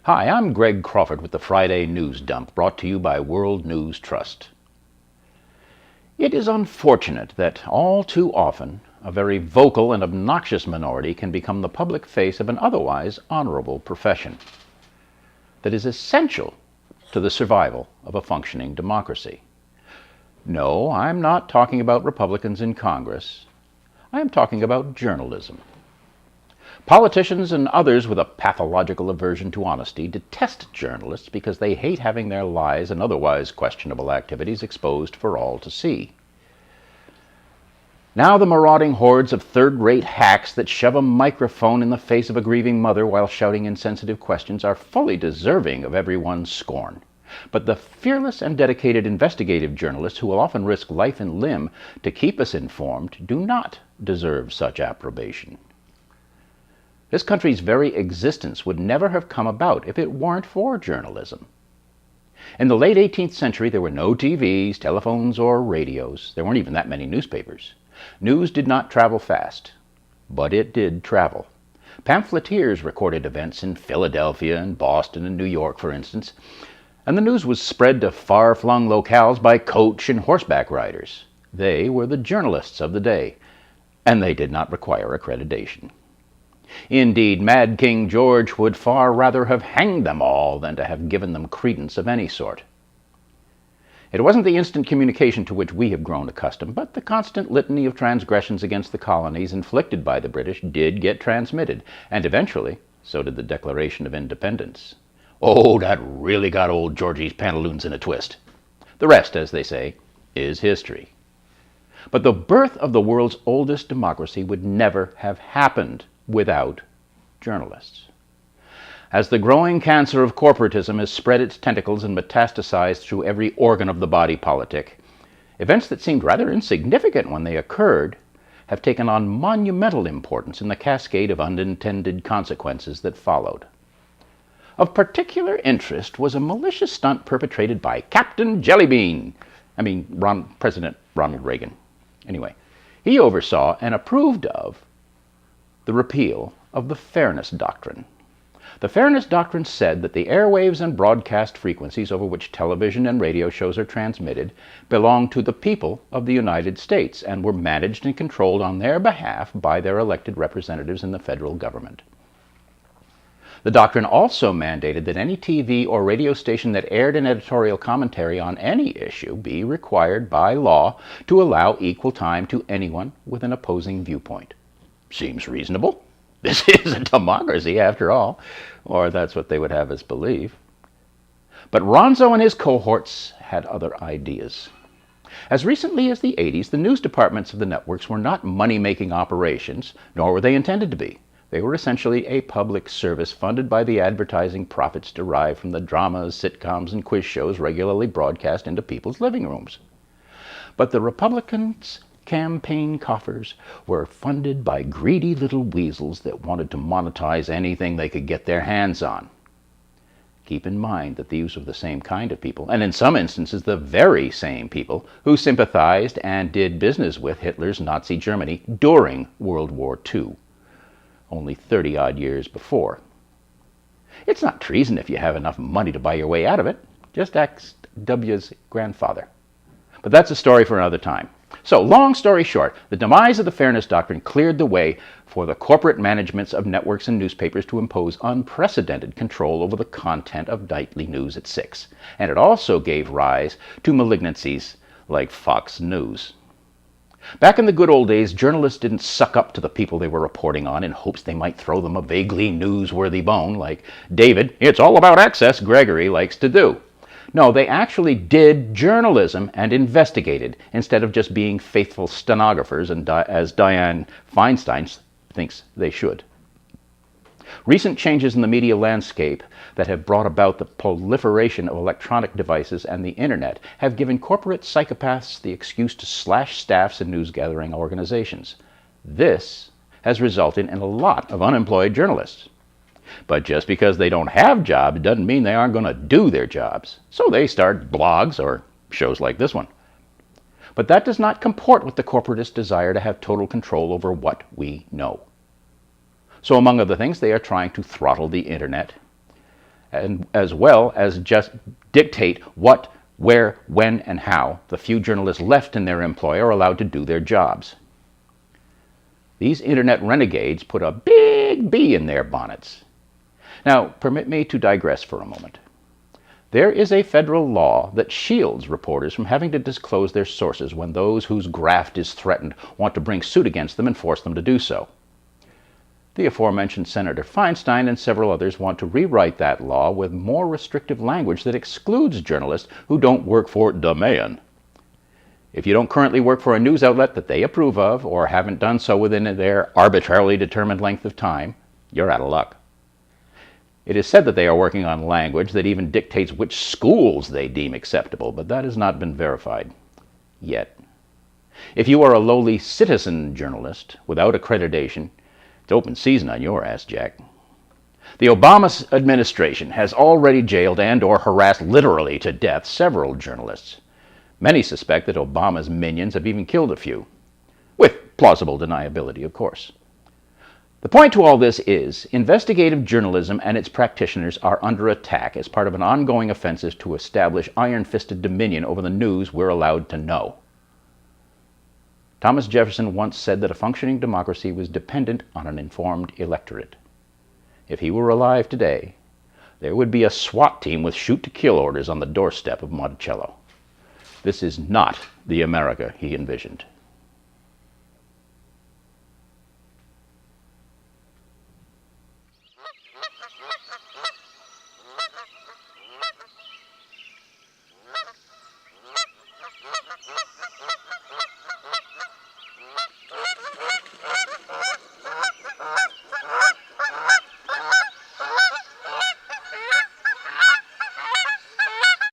Hi, I'm Greg Crawford with the Friday News Dump, brought to you by World News Trust. It is unfortunate that all too often a very vocal and obnoxious minority can become the public face of an otherwise honorable profession that is essential to the survival of a functioning democracy. No, I'm not talking about Republicans in Congress. I am talking about journalism. Politicians and others with a pathological aversion to honesty detest journalists because they hate having their lies and otherwise questionable activities exposed for all to see. Now the marauding hordes of third-rate hacks that shove a microphone in the face of a grieving mother while shouting insensitive questions are fully deserving of everyone's scorn. But the fearless and dedicated investigative journalists who will often risk life and limb to keep us informed do not deserve such approbation. This country's very existence would never have come about if it weren't for journalism. In the late 18th century, there were no TVs, telephones, or radios. There weren't even that many newspapers. News did not travel fast, but it did travel. Pamphleteers recorded events in Philadelphia and Boston and New York, for instance, and the news was spread to far-flung locales by coach and horseback riders. They were the journalists of the day, and they did not require accreditation. Indeed, Mad King George would far rather have hanged them all than to have given them credence of any sort. It wasn't the instant communication to which we have grown accustomed, but the constant litany of transgressions against the colonies inflicted by the British did get transmitted, and eventually so did the Declaration of Independence. Oh, that really got old Georgie's pantaloons in a twist. The rest, as they say, is history. But the birth of the world's oldest democracy would never have happened without journalists. As the growing cancer of corporatism has spread its tentacles and metastasized through every organ of the body politic, events that seemed rather insignificant when they occurred have taken on monumental importance in the cascade of unintended consequences that followed. Of particular interest was a malicious stunt perpetrated by Captain Jellybean. President Ronald Reagan. Anyway, he oversaw and approved of the repeal of the Fairness Doctrine. The Fairness Doctrine said that the airwaves and broadcast frequencies over which television and radio shows are transmitted belong to the people of the United States and were managed and controlled on their behalf by their elected representatives in the federal government. The doctrine also mandated that any TV or radio station that aired an editorial commentary on any issue be required by law to allow equal time to anyone with an opposing viewpoint. Seems reasonable. This is a democracy, after all, or that's what they would have us believe. But Ronzo and his cohorts had other ideas. As recently as the 80s, the news departments of the networks were not money-making operations, nor were they intended to be. They were essentially a public service funded by the advertising profits derived from the dramas, sitcoms, and quiz shows regularly broadcast into people's living rooms. But the Republicans' campaign coffers were funded by greedy little weasels that wanted to monetize anything they could get their hands on. Keep in mind that these were the same kind of people, and in some instances the very same people, who sympathized and did business with Hitler's Nazi Germany during World War II, only 30-odd years before. It's not treason if you have enough money to buy your way out of it. Just ask W.'s grandfather. But that's a story for another time. So, long story short, the demise of the Fairness Doctrine cleared the way for the corporate managements of networks and newspapers to impose unprecedented control over the content of nightly news at 6. And it also gave rise to malignancies like Fox News. Back in the good old days, journalists didn't suck up to the people they were reporting on in hopes they might throw them a vaguely newsworthy bone like David, it's all about access, Gregory likes to do. No, they actually did journalism and investigated instead of just being faithful stenographers, and as Dianne Feinstein thinks they should. Recent changes in the media landscape that have brought about the proliferation of electronic devices and the internet have given corporate psychopaths the excuse to slash staffs in news-gathering organizations. This has resulted in a lot of unemployed journalists. But just because they don't have jobs doesn't mean they aren't going to do their jobs. So they start blogs or shows like this one. But that does not comport with the corporatist desire to have total control over what we know. So among other things, they are trying to throttle the internet and as well as just dictate what, where, when, and how the few journalists left in their employ are allowed to do their jobs. These internet renegades put a big bee in their bonnets. Now, permit me to digress for a moment. There is a federal law that shields reporters from having to disclose their sources when those whose graft is threatened want to bring suit against them and force them to do so. The aforementioned Senator Feinstein and several others want to rewrite that law with more restrictive language that excludes journalists who don't work for the man. If you don't currently work for a news outlet that they approve of, or haven't done so within their arbitrarily determined length of time, you're out of luck. It is said that they are working on language that even dictates which schools they deem acceptable, but that has not been verified yet. If you are a lowly citizen journalist without accreditation, it's open season on your ass, Jack. The Obama administration has already jailed and or harassed literally to death several journalists. Many suspect that Obama's minions have even killed a few, with plausible deniability, of course. The point to all this is, investigative journalism and its practitioners are under attack as part of an ongoing offensive to establish iron-fisted dominion over the news we're allowed to know. Thomas Jefferson once said that a functioning democracy was dependent on an informed electorate. If he were alive today, there would be a SWAT team with shoot-to-kill orders on the doorstep of Monticello. This is not the America he envisioned.